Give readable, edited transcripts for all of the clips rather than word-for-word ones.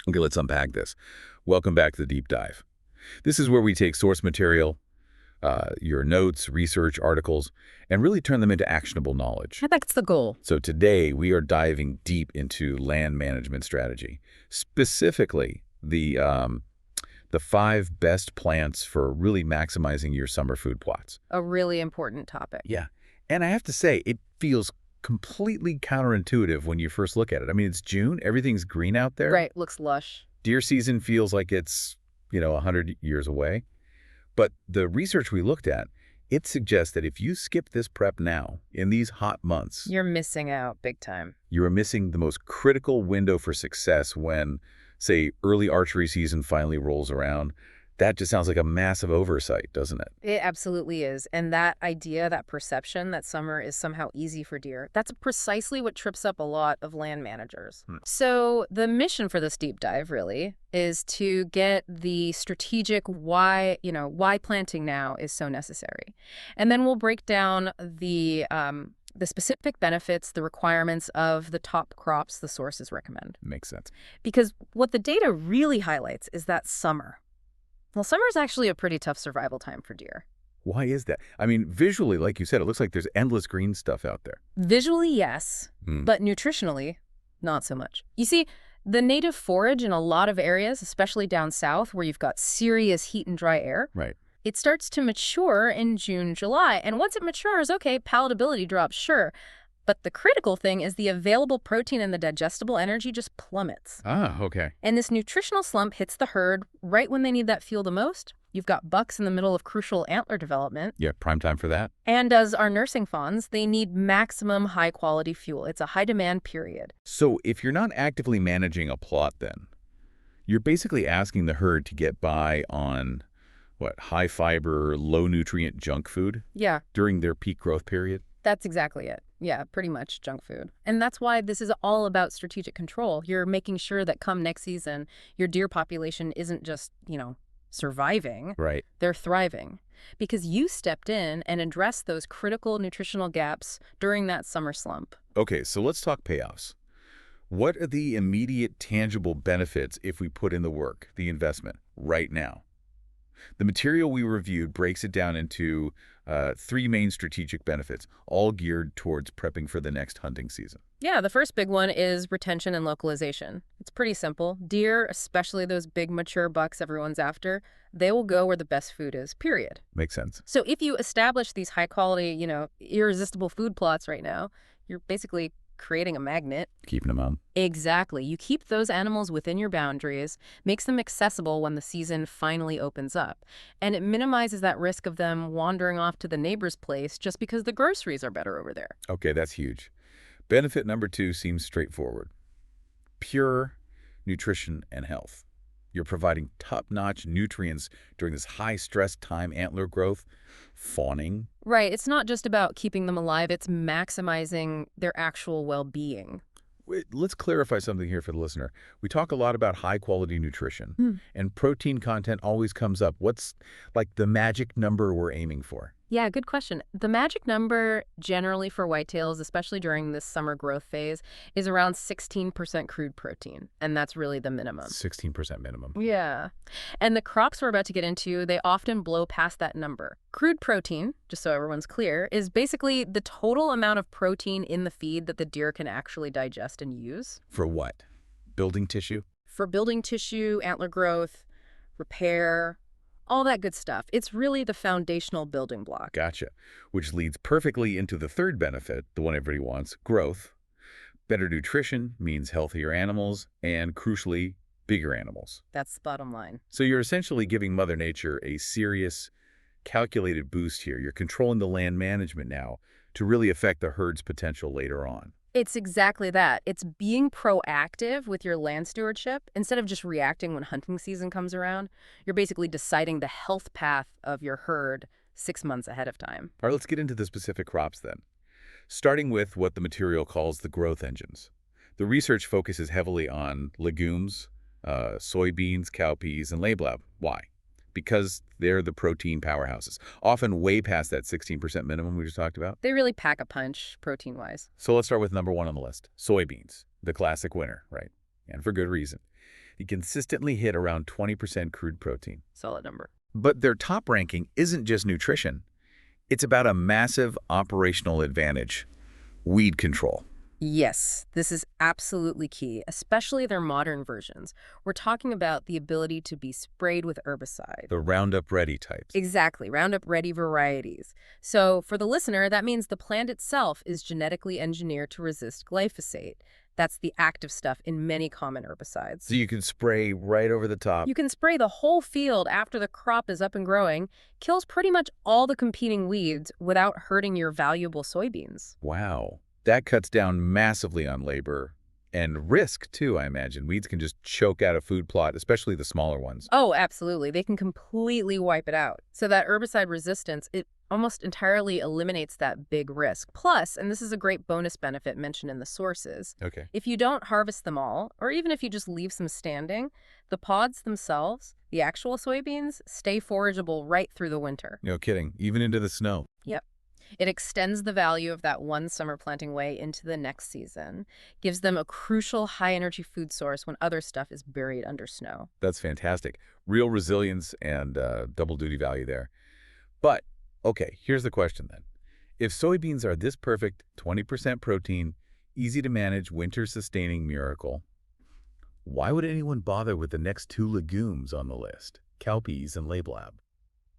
Okay, let's unpack this. Welcome back to the deep dive. This is where we take source material, your notes, research, articles, and really turn them into actionable knowledge. That's the goal. So today we are diving deep into land management strategy, specifically the 5 best plants for really maximizing your summer food plots. A really important topic. Yeah, and I have to say, it feels completely counterintuitive when you first look at it. I mean, it's June, everything's green out there. Right, looks lush. Deer season feels like it's, 100 years away. But the research we looked at, it suggests that if you skip this prep now, in these hot months, You're missing out big time. you are missing the most critical window for success when, say, early archery season finally rolls around. That just sounds like a massive oversight, doesn't it? It absolutely is. And that idea, that perception that summer is somehow easy for deer, that's precisely what trips up a lot of land managers. So the mission for this deep dive really is to get the strategic why planting now is so necessary. And then we'll break down the specific benefits, the requirements of the top crops the sources recommend. Makes sense. Because what the data really highlights is that summer. Well, summer is actually a pretty tough survival time for deer. Why is that? I mean, visually, like you said, it looks like there's endless green stuff out there. Visually, yes, but nutritionally, not so much. You see, the native forage in a lot of areas, especially down south where you've got serious heat and dry air, Right. it starts to mature in June, July. And once it matures, okay, palatability drops, sure. But the critical thing is the available protein and the digestible energy just plummets. Ah, okay. And this nutritional slump hits the herd right when they need that fuel the most. You've got bucks in the middle of crucial antler development. Yeah, prime time for that. And as our nursing fawns, they need maximum high-quality fuel. It's a high-demand period. So if you're not actively managing a plot then, you're basically asking the herd to get by on, high-fiber, low-nutrient junk food Yeah, during their peak growth period? that's exactly it. Yeah, pretty much junk food. And that's why this is all about strategic control. You're making sure that come next season, your deer population isn't just, surviving. Right. They're thriving. Because you stepped in and addressed those critical nutritional gaps during that summer slump. Okay, so let's talk payoffs. What are the immediate tangible benefits if we put in the work, the investment, right now? The material we reviewed breaks it down into 3 main strategic benefits, all geared towards prepping for the next hunting season. Yeah, the first big one is retention and localization. It's pretty simple. Deer, especially those big mature bucks everyone's after, they will go where the best food is, period. Makes sense. So if you establish these high quality, irresistible food plots right now, you're basically creating a magnet. Keeping them on. Exactly. You keep those animals within your boundaries, makes them accessible when the season finally opens up. And it minimizes that risk of them wandering off to the neighbor's place just because the groceries are better over there. Okay, that's huge. Benefit number 2 seems straightforward. Pure nutrition and health. You're providing top-notch nutrients during this high-stress time, antler growth, fawning. Right. It's not just about keeping them alive. It's maximizing their actual well-being. Wait, let's clarify something here for the listener. We talk a lot about high-quality nutrition, and protein content always comes up. What's like the magic number we're aiming for? Yeah, good question. The magic number generally for whitetails, especially during this summer growth phase, is around 16% crude protein, and that's really the minimum. 16% minimum. Yeah. And the crops we're about to get into, they often blow past that number. Crude protein, just so everyone's clear, is basically the total amount of protein in the feed that the deer can actually digest and use. For what? Building tissue? For building tissue, antler growth, repair, all that good stuff. It's really the foundational building block. Gotcha. Which leads perfectly into the third benefit, the one everybody wants, growth. Better nutrition means healthier animals and, crucially, bigger animals. That's the bottom line. So you're essentially giving Mother Nature a serious, calculated boost here. You're controlling the land management now to really affect the herd's potential later on. It's exactly that. It's being proactive with your land stewardship. Instead of just reacting when hunting season comes around, you're basically deciding the health path of your herd 6 months ahead of time. All right, let's get into the specific crops then. Starting with what the material calls the growth engines. The research focuses heavily on legumes, soybeans, cowpeas, and lablab. Why? Because they're the protein powerhouses, often way past that 16% minimum we just talked about. They really pack a punch protein-wise. So let's start with number 1 on the list, soybeans, the classic winner, right? And for good reason. They consistently hit around 20% crude protein. Solid number. But their top ranking isn't just nutrition. It's about a massive operational advantage: weed control. Yes, this is absolutely key, especially their modern versions. We're talking about the ability to be sprayed with herbicide. The Roundup Ready types. Exactly, Roundup Ready varieties. So for the listener, that means the plant itself is genetically engineered to resist glyphosate. That's the active stuff in many common herbicides. So you can spray right over the top. You can spray the whole field after the crop is up and growing, kills pretty much all the competing weeds without hurting your valuable soybeans. Wow. That cuts down massively on labor and risk, too, I imagine. Weeds can just choke out a food plot, especially the smaller ones. Oh, absolutely. They can completely wipe it out. So that herbicide resistance, it almost entirely eliminates that big risk. Plus, and this is a great bonus benefit mentioned in the sources, Okay. if you don't harvest them all, or even if you just leave some standing, the pods themselves, the actual soybeans, stay forageable right through the winter. No kidding. Even into the snow. Yep. It extends the value of that one summer planting way into the next season, gives them a crucial high-energy food source when other stuff is buried under snow. That's fantastic. Real resilience and double duty value there. But, okay, here's the question then. If soybeans are this perfect 20% protein, easy to manage, winter-sustaining miracle, why would anyone bother with the next two legumes on the list, cowpeas and lablab?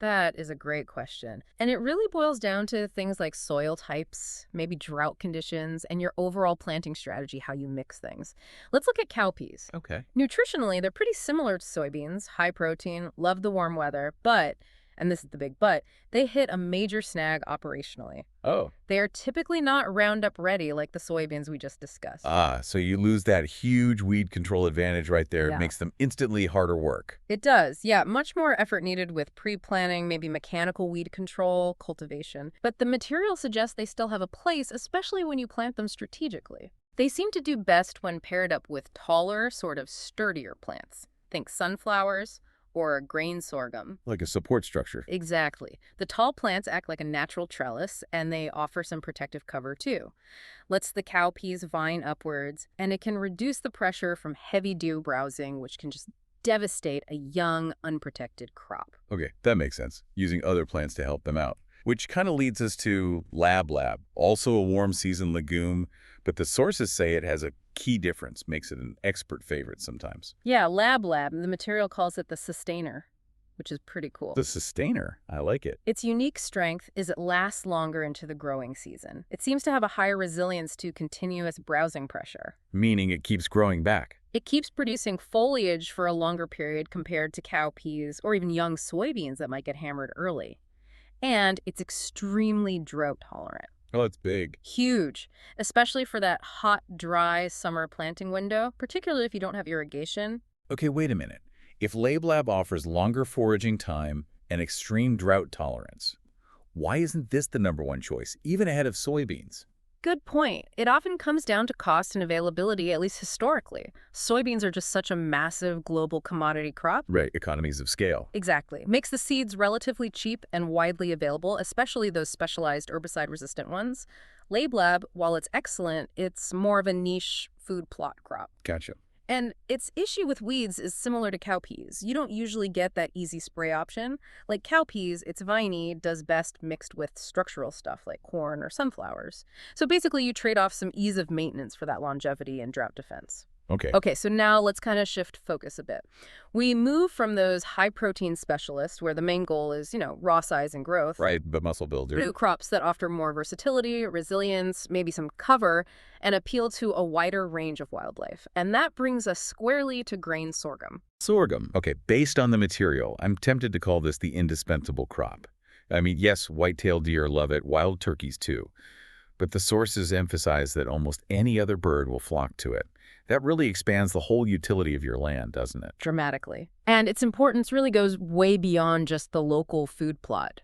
That is a great question. And it really boils down to things like soil types, maybe drought conditions, and your overall planting strategy, how you mix things. Let's look at cowpeas. Okay. Nutritionally, they're pretty similar to soybeans, high protein, love the warm weather, but, and this is the big but, they hit a major snag operationally. Oh. They are typically not Roundup ready like the soybeans we just discussed. So you lose that huge weed control advantage right there. Yeah. It makes them instantly harder work. It does, yeah. Much more effort needed with pre-planning, maybe mechanical weed control, cultivation. But the material suggests they still have a place, especially when you plant them strategically. They seem to do best when paired up with taller, sort of sturdier plants. Think sunflowers or grain sorghum. Like a support structure. Exactly. The tall plants act like a natural trellis, and they offer some protective cover too. Lets the cowpeas vine upwards, and it can reduce the pressure from heavy dew browsing, which can just devastate a young, unprotected crop. Okay, that makes sense. Using other plants to help them out. Which kind of leads us to lablab, also a warm season legume, but the sources say it has a key difference, makes it an expert favorite sometimes. Yeah, lablab, the material calls it the sustainer, which is pretty cool. The sustainer, I like it. Its unique strength is it lasts longer into the growing season. It seems to have a higher resilience to continuous browsing pressure. Meaning it keeps growing back. It keeps producing foliage for a longer period compared to cowpeas or even young soybeans that might get hammered early. And it's extremely drought tolerant. Oh, it's big. Huge, especially for that hot, dry summer planting window, particularly if you don't have irrigation. Okay, wait a minute. If lablab offers longer foraging time and extreme drought tolerance, why isn't this the #1 choice, even ahead of soybeans? Good point. It often comes down to cost and availability, at least historically. Soybeans are just such a massive global commodity crop. Right, economies of scale. Exactly. Makes the seeds relatively cheap and widely available, especially those specialized herbicide-resistant ones. Lablab, while it's excellent, it's more of a niche food plot crop. Gotcha. And its issue with weeds is similar to cowpeas. You don't usually get that easy spray option. Like cowpeas, its viny does best mixed with structural stuff like corn or sunflowers. So basically you trade off some ease of maintenance for that longevity and drought defense. Okay, so now let's kind of shift focus a bit. We move from those high-protein specialists where the main goal is, raw size and growth. Right, but muscle builder. To crops that offer more versatility, resilience, maybe some cover, and appeal to a wider range of wildlife. And that brings us squarely to grain sorghum. Sorghum. Okay, based on the material, I'm tempted to call this the indispensable crop. I mean, yes, white-tailed deer love it, wild turkeys too. But the sources emphasize that almost any other bird will flock to it. That really expands the whole utility of your land, doesn't it? Dramatically. And its importance really goes way beyond just the local food plot.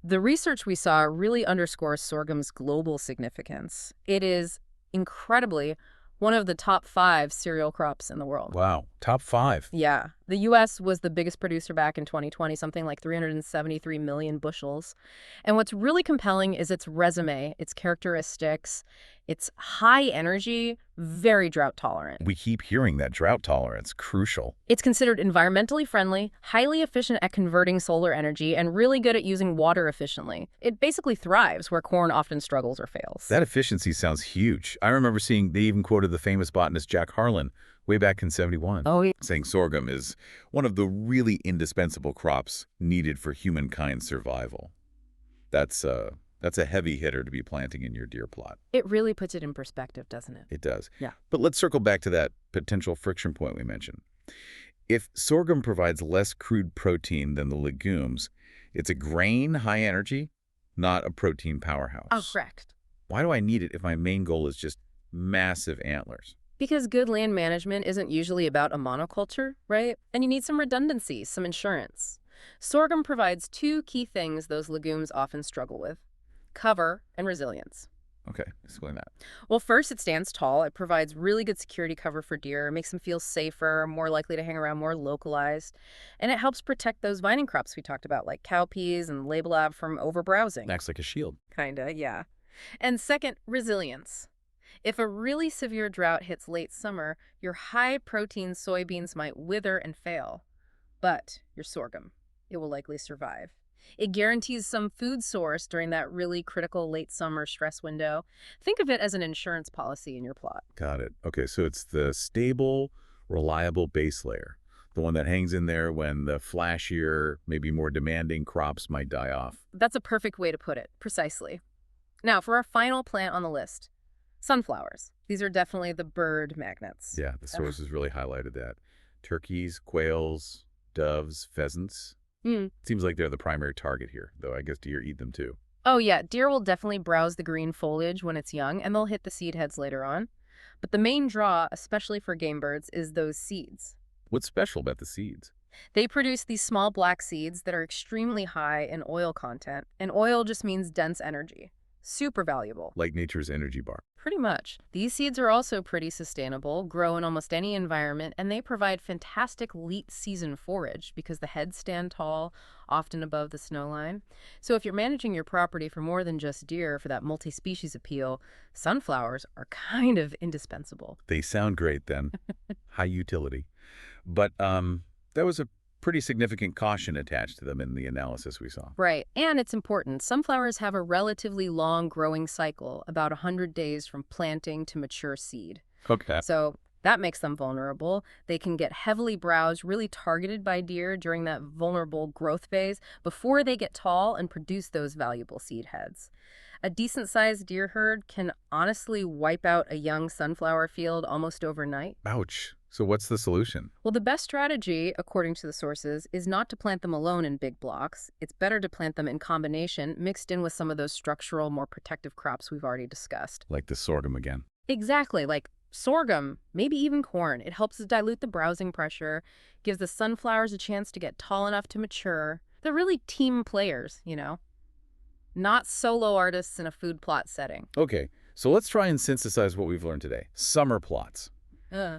The research we saw really underscores sorghum's global significance. It is incredibly one of the top 5 cereal crops in the world. Wow, top 5. Yeah. The U.S. was the biggest producer back in 2020, something like 373 million bushels. And what's really compelling is its resume, its characteristics, its high energy, very drought tolerant. We keep hearing that drought tolerance, crucial. It's considered environmentally friendly, highly efficient at converting solar energy, and really good at using water efficiently. It basically thrives where corn often struggles or fails. That efficiency sounds huge. I remember seeing they even quoted the famous botanist Jack Harlan way back in '71, Oh, yeah. saying sorghum is one of the really indispensable crops needed for humankind's survival. That's a heavy hitter to be planting in your deer plot. It really puts it in perspective, doesn't it? It does. Yeah. But let's circle back to that potential friction point we mentioned. If sorghum provides less crude protein than the legumes, it's a grain, high energy, not a protein powerhouse. Oh, correct. Why do I need it if my main goal is just massive antlers? Because good land management isn't usually about a monoculture, right? And you need some redundancy, some insurance. Sorghum provides 2 key things those legumes often struggle with: cover and resilience. Okay, explain that. Well, first, it stands tall. It provides really good security cover for deer, makes them feel safer, more likely to hang around, more localized. And it helps protect those vining crops we talked about, like cowpeas and legume from overbrowsing. Acts like a shield. Kinda, yeah. And second, resilience. If a really severe drought hits late summer, your high-protein soybeans might wither and fail. But your sorghum, it will likely survive. It guarantees some food source during that really critical late summer stress window. Think of it as an insurance policy in your plot. Got it. Okay, so it's the stable, reliable base layer, the one that hangs in there when the flashier, maybe more demanding crops might die off. That's a perfect way to put it, precisely. Now, for our final plant on the list, sunflowers. These are definitely the bird magnets. Yeah, the sources really highlighted that. Turkeys, quails, doves, pheasants. Seems like they're the primary target here, though I guess deer eat them too. Oh yeah, deer will definitely browse the green foliage when it's young, and they'll hit the seed heads later on. But the main draw, especially for game birds, is those seeds. What's special about the seeds? They produce these small black seeds that are extremely high in oil content, and oil just means dense energy. Super valuable. Like nature's energy bar. Pretty much. These seeds are also pretty sustainable, grow in almost any environment, and they provide fantastic late season forage because the heads stand tall, often above the snow line. So if you're managing your property for more than just deer for that multi-species appeal, sunflowers are kind of indispensable. They sound great then. High utility. But there was a pretty significant caution attached to them in the analysis we saw. Right, and it's important. Sunflowers have a relatively long growing cycle, about 100 days from planting to mature seed. Okay. So that makes them vulnerable. They can get heavily browsed, really targeted by deer during that vulnerable growth phase before they get tall and produce those valuable seed heads. A decent-sized deer herd can honestly wipe out a young sunflower field almost overnight. Ouch. So what's the solution? Well, the best strategy, according to the sources, is not to plant them alone in big blocks. It's better to plant them in combination, mixed in with some of those structural, more protective crops we've already discussed. Like the sorghum again. Exactly, like sorghum, maybe even corn. It helps to dilute the browsing pressure, gives the sunflowers a chance to get tall enough to mature. They're really team players, you know? Not solo artists in a food plot setting. Okay, so let's try and synthesize what we've learned today. Summer plots.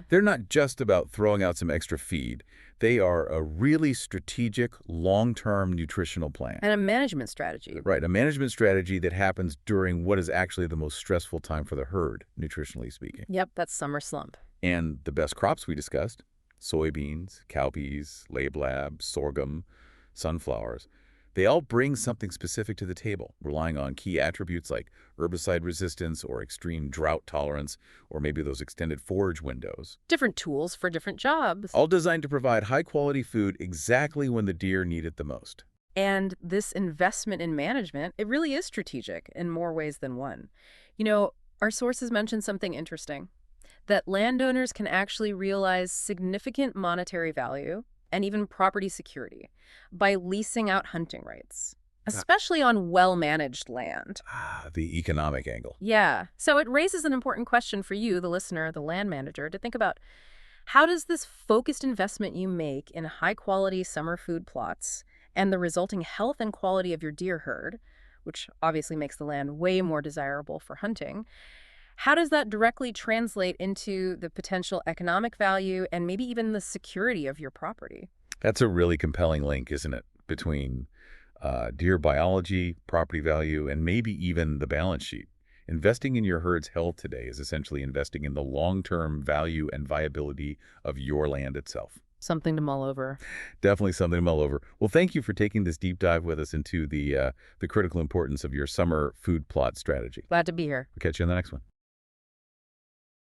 They're not just about throwing out some extra feed. They are a really strategic, long-term nutritional plan. And a management strategy. Right, a management strategy that happens during what is actually the most stressful time for the herd, nutritionally speaking. Yep, that's summer slump. And the best crops we discussed, soybeans, cowpeas, lablab, sorghum, sunflowers, they all bring something specific to the table, relying on key attributes like herbicide resistance or extreme drought tolerance, or maybe those extended forage windows. Different tools for different jobs. All designed to provide high-quality food exactly when the deer need it the most. And this investment in management, it really is strategic in more ways than one. You know, our sources mentioned something interesting, that landowners can actually realize significant monetary value and even property security by leasing out hunting rights, especially on well-managed land. The economic angle. Yeah. So it raises an important question for you, the listener, the land manager, to think about: how does this focused investment you make in high-quality summer food plots and the resulting health and quality of your deer herd, which obviously makes the land way more desirable for hunting, How does that directly translate into the potential economic value and maybe even the security of your property? That's a really compelling link, isn't it, between deer biology, property value, and maybe even the balance sheet. Investing in your herd's health today is essentially investing in the long-term value and viability of your land itself. Something to mull over. Definitely something to mull over. Well, thank you for taking this deep dive with us into the critical importance of your summer food plot strategy. Glad to be here. We'll catch you on the next one.